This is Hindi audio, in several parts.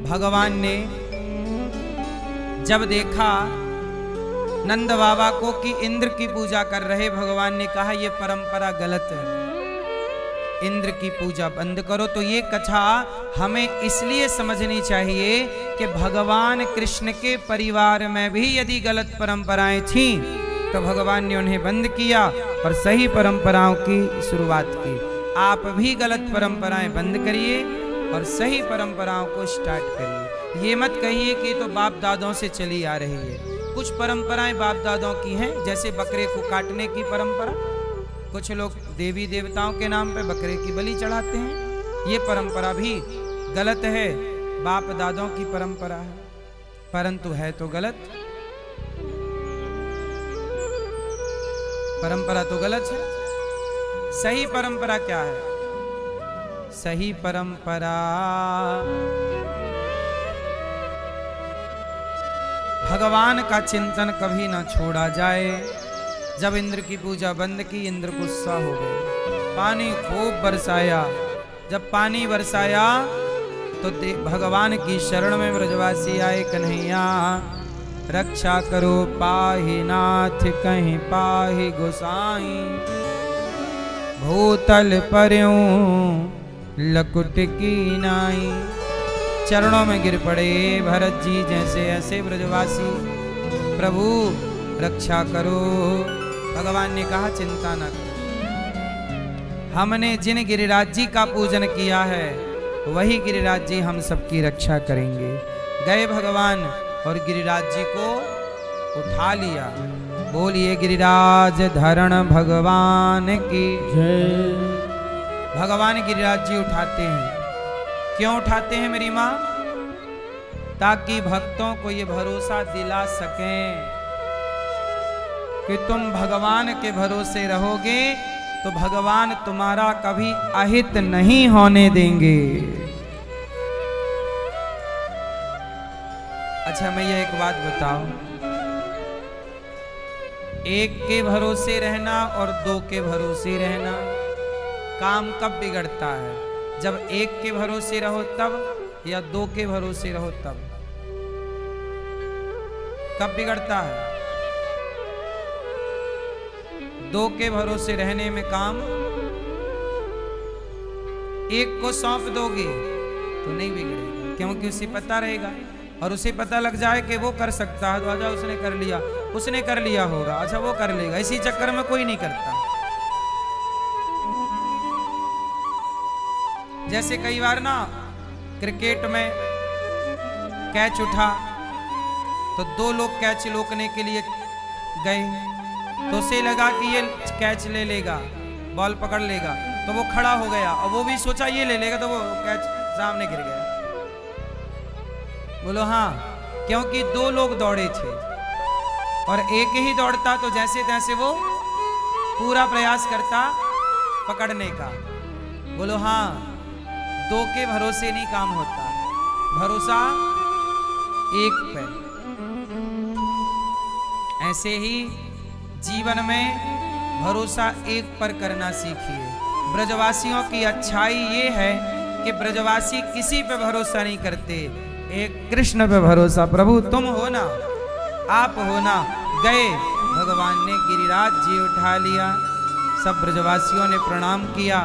भगवान ने जब देखा नंद बाबा को कि इंद्र की पूजा कर रहे, भगवान ने कहा ये परंपरा गलत है, इंद्र की पूजा बंद करो। तो ये कथा हमें इसलिए समझनी चाहिए कि भगवान कृष्ण के परिवार में भी यदि गलत परंपराएं थीं तो भगवान ने उन्हें बंद किया और सही परंपराओं की शुरुआत की। आप भी गलत परंपराएं बंद करिए और सही परंपराओं को स्टार्ट करिए। ये मत कहिए कि तो बाप दादों से चली आ रही है। कुछ परंपराएं बाप दादों की हैं, जैसे बकरे को काटने की परंपरा। कुछ लोग देवी देवताओं के नाम पे बकरे की बलि चढ़ाते हैं, ये परंपरा भी गलत है, बाप दादों की परंपरा है, परंतु है तो गलत। परंपरा तो गलत है। सही परंपरा क्या है? सही परंपरा भगवान का चिंतन कभी ना छोड़ा जाए। जब इंद्र की पूजा बंद की, इंद्र गुस्सा हो गए, पानी खूब बरसाया। जब पानी बरसाया तो भगवान की शरण में ब्रजवासी आए, कन्हैया रक्षा करो पाहि नाथ कहीं पाहि गोसाई, भूतल पर्यों लकुट की नाई। चरणों में गिर पड़े भरत जी जैसे ऐसे ब्रजवासी, प्रभु रक्षा करो। भगवान ने कहा चिंता न करो, हमने जिन गिरिराज जी का पूजन किया है वही गिरिराज जी हम सबकी रक्षा करेंगे। गए भगवान और गिरिराज जी को उठा लिया। बोलिए गिरिराज धरण भगवान की जय। भगवान गिरिराज जी उठाते हैं। क्यों उठाते हैं मेरी माँ? ताकि भक्तों को ये भरोसा दिला सकें कि तुम भगवान के भरोसे रहोगे तो भगवान तुम्हारा कभी अहित नहीं होने देंगे। अच्छा मैं ये एक बात बताओ, एक के भरोसे रहना और दो के भरोसे रहना, काम कब बिगड़ता है? जब एक के भरोसे रहो तब, या दो के भरोसे रहो तब? कब बिगड़ता है? दो के भरोसे रहने में काम, एक को सौंप दोगे तो नहीं बिगड़ेगा, क्योंकि उसे पता रहेगा और उसे पता लग जाए कि वो कर सकता है तो आजा उसने कर लिया, उसने कर लिया होगा, अच्छा वो कर लेगा। इसी चक्कर में कोई नहीं करता। जैसे कई बार ना क्रिकेट में कैच उठा तो दो लोग कैच रोकने के लिए गए, तो उसे लगा कि ये कैच ले लेगा, बॉल पकड़ लेगा, तो वो खड़ा हो गया और वो भी सोचा ये ले लेगा, तो वो कैच सामने गिर गया। बोलो हाँ, क्योंकि दो लोग दौड़े थे और एक ही दौड़ता तो जैसे तैसे वो पूरा प्रयास करता पकड़ने का। बोलो हाँ, दो के भरोसे नहीं काम होता, भरोसा एक पे। ऐसे ही जीवन में भरोसा एक पर करना सीखिए। ब्रजवासियों की अच्छाई ये है कि ब्रजवासी किसी पे भरोसा नहीं करते, एक कृष्ण पे भरोसा। प्रभु तुम हो ना, आप हो ना। गए भगवान ने गिरिराज जी उठा लिया, सब ब्रजवासियों ने प्रणाम किया।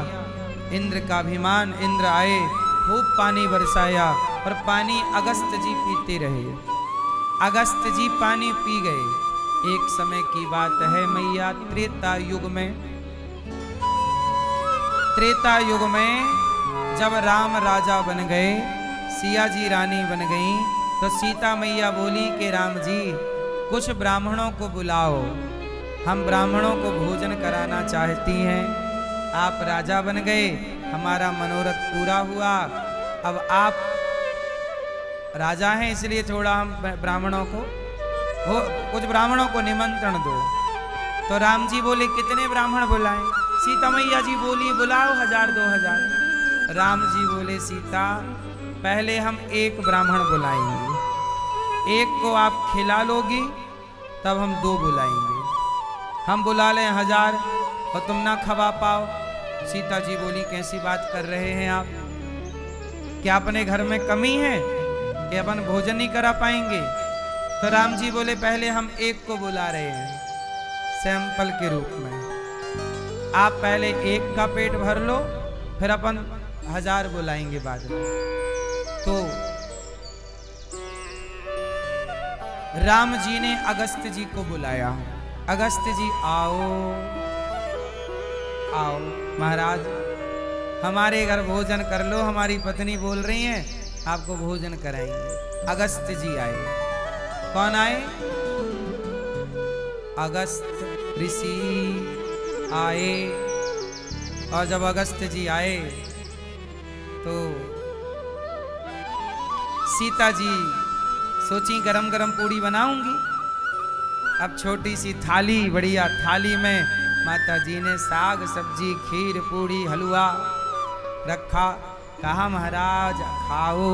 इंद्र का अभिमान, इंद्र आए, खूब पानी बरसाया और पानी अगस्त जी पीते रहे। अगस्त जी पानी पी गए। एक समय की बात है मैया, त्रेता युग में, त्रेता युग में जब राम राजा बन गए, सिया जी रानी बन गई, तो सीता मैया बोली कि राम जी कुछ ब्राह्मणों को बुलाओ, हम ब्राह्मणों को भोजन कराना चाहती हैं। आप राजा बन गए, हमारा मनोरथ पूरा हुआ, अब आप राजा हैं इसलिए थोड़ा हम ब्राह्मणों को कुछ ब्राह्मणों को निमंत्रण दो। तो राम जी बोले कितने ब्राह्मण बुलाएं? सीता मैया जी बोली बुलाओ 1000 2000। राम जी बोले सीता पहले हम एक ब्राह्मण बुलाएंगे, एक को आप खिला लोगी तब हम 2 बुलाएंगे। हम बुला लें 1000 और तुम ना खवा पाओ। सीता जी बोली कैसी बात कर रहे हैं आप, क्या अपने घर में कमी है? कि अपन भोजन नहीं करा पाएंगे। तो राम जी बोले पहले हम एक को बुला रहे हैं सैंपल के रूप में, आप पहले एक का पेट भर लो, फिर अपन 1000 बुलाएंगे बाद में। तो राम जी ने अगस्त्य जी को बुलाया। अगस्त्य जी आओ आओ महाराज, हमारे घर भोजन कर लो, हमारी पत्नी बोल रही हैं आपको भोजन कराएंगे। अगस्त्य जी आए। कौन आए? अगस्त्य ऋषि आए। और जब अगस्त्य जी आए तो सीता जी सोची गरम गरम पूड़ी बनाऊंगी। अब छोटी सी थाली, बढ़िया थाली में माता जी ने साग सब्जी खीर पूड़ी हलवा रखा। कहा महाराज खाओ।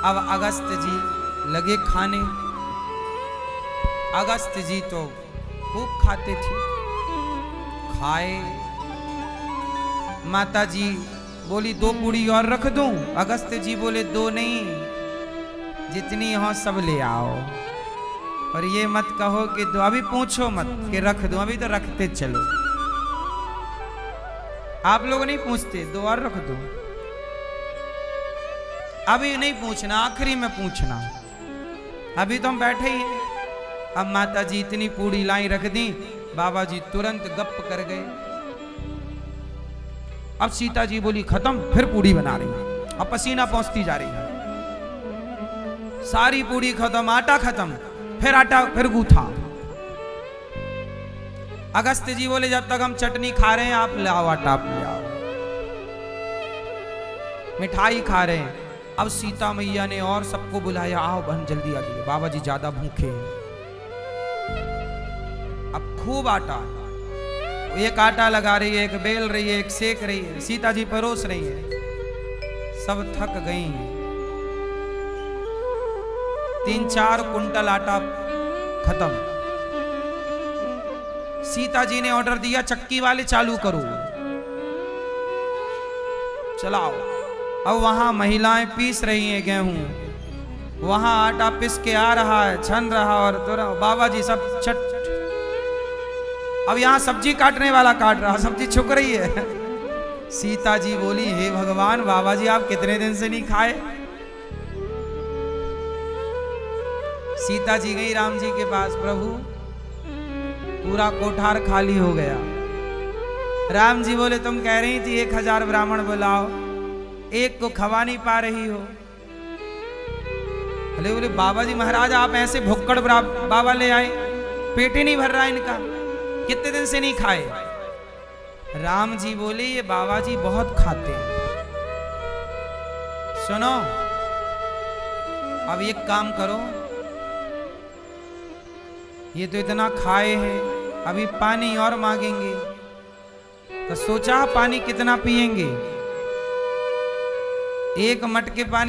अब अगस्त्य जी लगे खाने। अगस्त्य जी तो खूब खाते थे, खाए। माता जी बोली 2 पूड़ी और रख दूं? अगस्त्य जी बोले 2 नहीं, जितनी हो सब ले आओ। और ये मत कहो कि 2, अभी पूछो मत कि रख दूं, अभी तो रखते चलो। आप लोग नहीं पूछते 2 और रख दो, अभी नहीं पूछना, आखिरी में पूछना, अभी तो हम बैठे ही हैं। अब माता जी इतनी पूड़ी लाई रख दी, बाबा जी तुरंत गप कर गए। अब सीता जी बोली खत्म, फिर पूड़ी बना रही। अब पसीना पहुंचती जा रही है, सारी पूड़ी खत्म, आटा खत्म, फिर आटा, फिर गूथा। अगस्त्य जी बोले जब तक हम चटनी खा रहे हैं आप ले आओ आटा, आप ले आओ। मिठाई खा रहे हैं। अब सीता मैया ने और सबको बुलाया, आओ बहन जल्दी आ जाइए, बाबा जी ज्यादा भूखे हैं। अब खूब आटा, एक आटा लगा रही है, एक बेल रही है, एक सेक रही है, सीता जी परोस रही है। सब थक गई। 3-4 कुंटल आटा खत्म। सीता जी ने ऑर्डर दिया चक्की वाले चालू करो, चलाओ। अब वहां महिलाएं पीस रही हैं गेहूं, वहां आटा पिस के आ रहा है, छन रहा, और बाबा जी सब छट। अब यहां सब्जी काटने वाला काट रहा, सब्जी छुक रही है। सीता जी बोली हे भगवान, बाबा जी आप कितने दिन से नहीं खाए। सीता जी गई राम जी के पास, प्रभु पूरा कोठार खाली हो गया। राम जी बोले तुम कह रही थी 1000 ब्राह्मण बुलाओ, एक को खवा नहीं पा रही हो। अरे बोले बाबा जी महाराज आप ऐसे भुक्कड़ बाबा ले आए, पेट ही नहीं भर रहा इनका, कितने दिन से नहीं खाए। राम जी बोले ये बाबा जी बहुत खाते हैं। सुनो अब एक काम करो, ये तो इतना खाए हैं, अभी पानी और मांगेंगे। तो सोचा पानी कितना पिएंगे, 1 मटके पानी